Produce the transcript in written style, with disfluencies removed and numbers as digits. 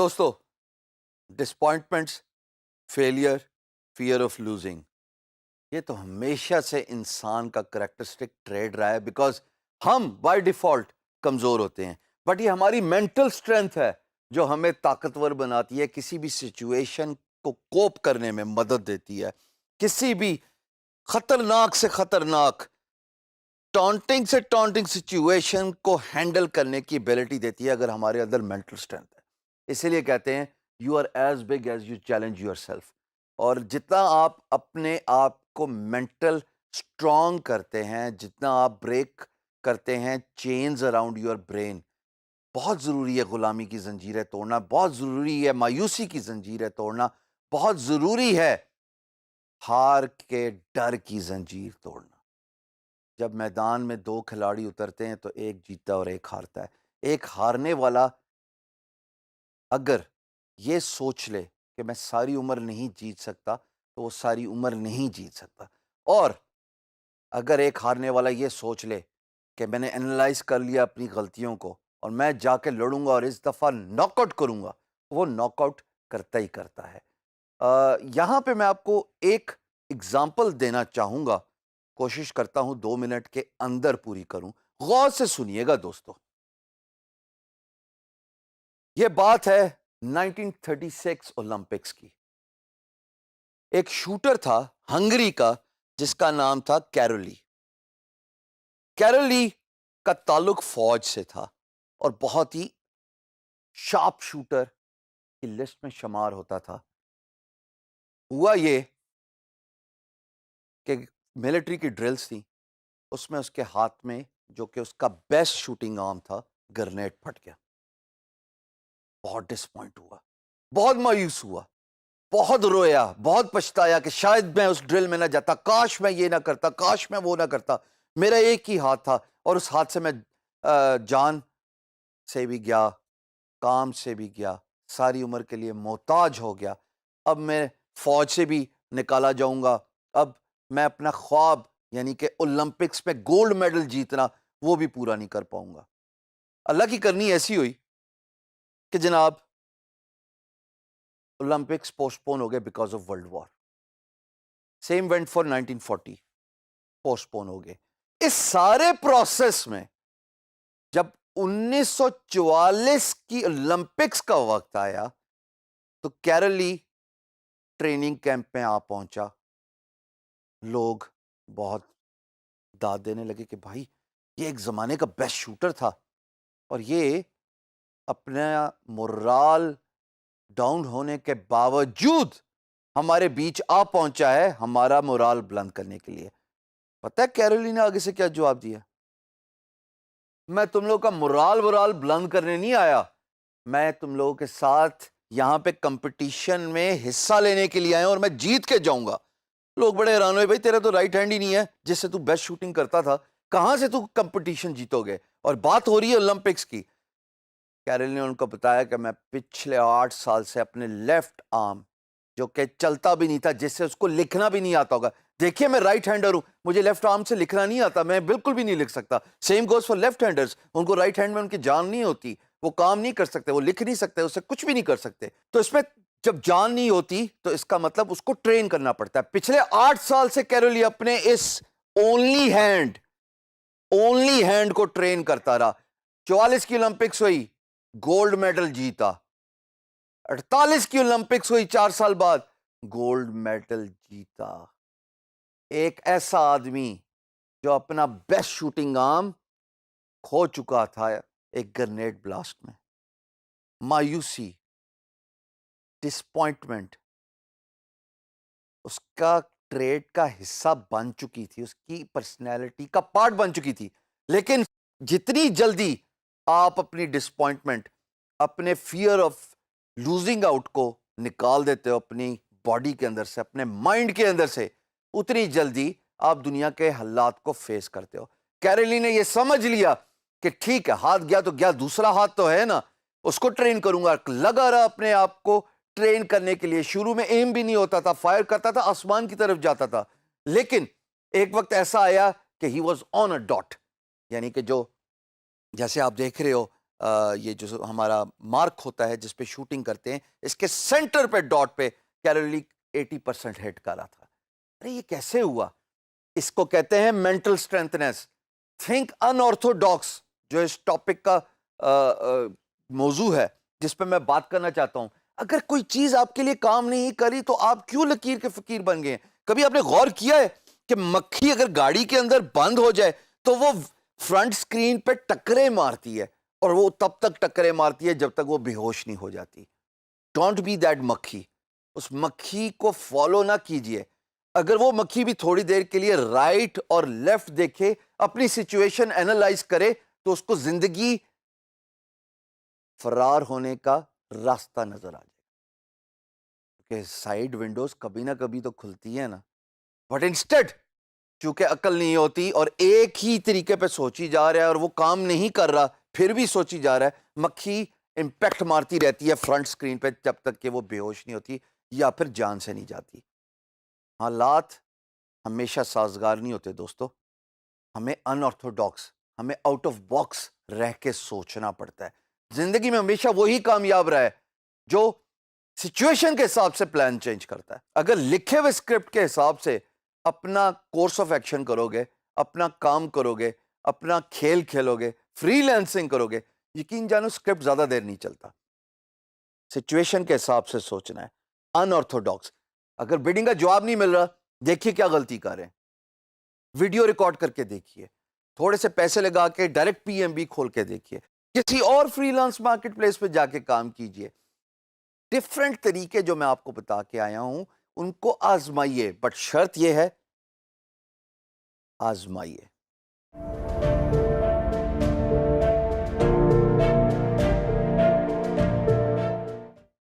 دوستو، ڈسپوائنٹمنٹس، failure, fear of losing, یہ تو ہمیشہ سے انسان کا کریکٹرسٹک ٹریڈ رہا ہے، بیکاز ہم بائی ڈیفالٹ کمزور ہوتے ہیں، بٹ یہ ہماری مینٹل اسٹرینتھ ہے جو ہمیں طاقتور بناتی ہے، کسی بھی سچویشن کو کوپ کرنے میں مدد دیتی ہے، کسی بھی خطرناک سے خطرناک ٹانٹنگ سے ٹانٹنگ سچویشن کو ہینڈل کرنے کی ابیلٹی دیتی ہے اگر ہمارے اندر مینٹل اسٹرینتھ ہے۔ اسی لیے کہتے ہیں you are as big as you challenge yourself, اور جتنا آپ اپنے آپ کو مینٹل اسٹرانگ کرتے ہیں، جتنا آپ بریک کرتے ہیں چینز اراؤنڈ یور برین، بہت ضروری ہے غلامی کی زنجیریں توڑنا، بہت ضروری ہے مایوسی کی زنجیریں توڑنا، بہت ضروری ہے ہار کے ڈر کی زنجیر توڑنا۔ جب میدان میں دو کھلاڑی اترتے ہیں تو ایک جیتتا اور ایک ہارتا ہے۔ ایک ہارنے والا اگر یہ سوچ لے کہ میں ساری عمر نہیں جیت سکتا تو وہ ساری عمر نہیں جیت سکتا، اور اگر ایک ہارنے والا یہ سوچ لے کہ میں نے انالائز کر لیا اپنی غلطیوں کو اور میں جا کے لڑوں گا اور اس دفعہ ناک آؤٹ کروں گا، وہ ناک آؤٹ کرتا ہی کرتا ہے۔ یہاں پہ میں آپ کو ایک اگزامپل دینا چاہوں گا، کوشش کرتا ہوں 2 منٹ کے اندر پوری کروں، غور سے سنیے گا دوستو۔ یہ بات ہے 1936 اولمپکس کی۔ ایک شوٹر تھا ہنگری کا جس کا نام تھا کیرولی۔ کیرولی کا تعلق فوج سے تھا اور بہت ہی شارپ شوٹر کی لسٹ میں شمار ہوتا تھا۔ ہوا یہ کہ ملٹری کی ڈرلز تھی، اس میں اس کے ہاتھ میں جو کہ اس کا بیسٹ شوٹنگ آرم تھا، گرنیڈ پھٹ گیا۔ بہت ڈسپوائنٹ ہوا، بہت مایوس ہوا، بہت رویا، بہت پچھتایا کہ شاید میں اس ڈرل میں نہ جاتا، کاش میں یہ نہ کرتا، کاش میں وہ نہ کرتا، میرا ایک ہی ہاتھ تھا اور اس ہاتھ سے میں جان سے بھی گیا، کام سے بھی گیا، ساری عمر کے لیے محتاج ہو گیا۔ اب میں فوج سے بھی نکالا جاؤں گا، اب میں اپنا خواب یعنی کہ اولمپکس میں گولڈ میڈل جیتنا وہ بھی پورا نہیں کر پاؤں گا۔ اللہ کی کرنی ایسی ہوئی کہ جناب اولمپکس پوسٹ پون ہو گئے because of world war. Same went for 1940، postpone ہو گئے۔ اس سارے پروسیس میں جب 1944 کی اولمپکس کا وقت آیا تو کیرولی ٹریننگ کیمپ میں آ پہنچا۔ لوگ بہت داد دینے لگے کہ بھائی یہ ایک زمانے کا بیسٹ شوٹر تھا اور یہ اپنا مورال ڈاؤن ہونے کے باوجود ہمارے بیچ آ پہنچا ہے ہمارا مورال بلند کرنے کے لیے۔ پتہ ہے کیرولی نے آگے سے کیا جواب دیا؟ میں تم لوگوں کا مورال بلند کرنے نہیں آیا، میں تم لوگوں کے ساتھ یہاں پہ کمپٹیشن میں حصہ لینے کے لیے آیا اور میں جیت کے جاؤں گا۔ لوگ بڑے حیران ہوئے، بھائی تیرا تو رائٹ ہینڈ ہی نہیں ہے جس سے تو بیسٹ شوٹنگ کرتا تھا، کہاں سے تو کمپٹیشن جیتو گے؟ اور بات ہو رہی ہے اولمپکس کی۔ کیرل نے ان کو بتایا کہ میں پچھلے 8 سال سے اپنے لیفٹ آرم جو کہ چلتا بھی نہیں تھا، جس سے اس کو لکھنا بھی نہیں آتا ہوگا، دیکھیے میں رائٹ ہینڈر ہوں، مجھے لیفٹ آرم سے لکھنا نہیں آتا، میں بالکل بھی نہیں لکھ سکتا۔ Same goes for left handers, ان کو رائٹ ہینڈ میں ان کی جان نہیں ہوتی، وہ کام نہیں کر سکتے، وہ لکھ نہیں سکتے، اسے کچھ بھی نہیں کر سکتے۔ تو اس میں جب جان نہیں ہوتی تو اس کا مطلب اس کو ٹرین کرنا پڑتا ہے۔ پچھلے 8 سال سے کیرولی اپنے اس اونلی ہینڈ کو ٹرین کرتا رہا۔ 44 کی اولمپکس ہوئی، گولڈ میڈل جیتا۔ 48 کی اولمپکس ہوئی 4 سال بعد، گولڈ میڈل جیتا۔ ایک ایسا آدمی جو اپنا بیسٹ شوٹنگ آرم کھو چکا تھا ایک گرنیڈ بلاسٹ میں۔ مایوسی، ڈسپوائنٹمنٹ اس کا ٹریڈ کا حصہ بن چکی تھی، اس کی پرسنالٹی کا پارٹ بن چکی تھی۔ لیکن جتنی جلدی آپ اپنی ڈسپوائنٹمنٹ، اپنے فیئر آف لوزنگ آؤٹ کو نکال دیتے ہو اپنی باڈی کے اندر سے، اپنے مائنڈ کے اندر سے، اتنی جلدی آپ دنیا کے حالات کو فیس کرتے ہو۔ کیرولی نے یہ سمجھ لیا کہ ٹھیک ہے، ہاتھ گیا تو گیا، دوسرا ہاتھ تو ہے نا، اس کو ٹرین کروں گا۔ لگا رہا اپنے آپ کو ٹرین کرنے کے لیے۔ شروع میں ایم بھی نہیں ہوتا تھا، فائر کرتا تھا، آسمان کی طرف جاتا تھا، لیکن ایک وقت ایسا آیا کہ he was on a dot, یعنی کہ جو جیسے آپ دیکھ رہے ہو یہ جو ہمارا مارک ہوتا ہے جس پہ شوٹنگ کرتے ہیں، اس کے سینٹر پہ ڈاٹ پہ کیلوری 80% ہٹ کر رہا تھا. ارے یہ کیسے ہوا؟ اس کو کہتے ہیں مینٹل اسٹرینتھنس. تھنک ان آرتھوڈاکس جو اس ٹاپک کا موضوع ہے جس پہ میں بات کرنا چاہتا ہوں. اگر کوئی چیز آپ کے لیے کام نہیں کری تو آپ کیوں لکیر کے فقیر بن گئے ہیں؟ کبھی آپ نے غور کیا ہے کہ مکھی اگر گاڑی کے اندر بند ہو جائے تو وہ فرنٹ سکرین پہ ٹکرے مارتی ہے، اور وہ تب تک ٹکرے مارتی ہے جب تک وہ بے ہوش نہیں ہو جاتی. ڈونٹ بی دیٹ مکھی. اس مکھی کو فالو نہ کیجئے. اگر وہ مکھی بھی تھوڑی دیر کے لیے رائٹ اور لیفٹ دیکھے، اپنی سچویشن اینالائز کرے، تو اس کو زندگی فرار ہونے کا راستہ نظر آ جائے. کہ سائیڈ ونڈوز کبھی نہ کبھی تو کھلتی ہے نا. بٹ انسٹیڈ چونکہ عقل نہیں ہوتی اور ایک ہی طریقے پہ سوچی جا رہا ہے اور وہ کام نہیں کر رہا پھر بھی سوچی جا رہا ہے، مکھی امپیکٹ مارتی رہتی ہے فرنٹ سکرین پہ جب تک کہ وہ بے ہوش نہیں ہوتی یا پھر جان سے نہیں جاتی. حالات ہمیشہ سازگار نہیں ہوتے دوستو. ہمیں ان آرتھوڈاکس، ہمیں آؤٹ آف باکس رہ کے سوچنا پڑتا ہے. زندگی میں ہمیشہ وہی کامیاب رہا ہے جو سچویشن کے حساب سے پلان چینج کرتا ہے. اگر لکھے ہوئے اسکرپٹ کے حساب سے اپنا کورس آف ایکشن کرو گے، اپنا کام کرو گے، اپنا کھیل کھیلو گے، فری لینسنگ کرو گے، یقین جانو اسکرپٹ زیادہ دیر نہیں چلتا. سچویشن کے حساب سے سوچنا ہے. ان آرتھوڈاکس. اگر بیڈنگ کا جواب نہیں مل رہا، دیکھیے کیا غلطی کر رہے ہیں، ویڈیو ریکارڈ کر کے دیکھیے، تھوڑے سے پیسے لگا کے ڈائریکٹ پی ایم بی کھول کے دیکھیے، کسی اور فری لانس مارکیٹ پلیس پہ جا کے کام کیجیے. ڈفرینٹ طریقے جو میں آپ کو بتا کے آیا ہوں ان کو آزمائیے، بٹ شرط یہ ہے آزمائیے.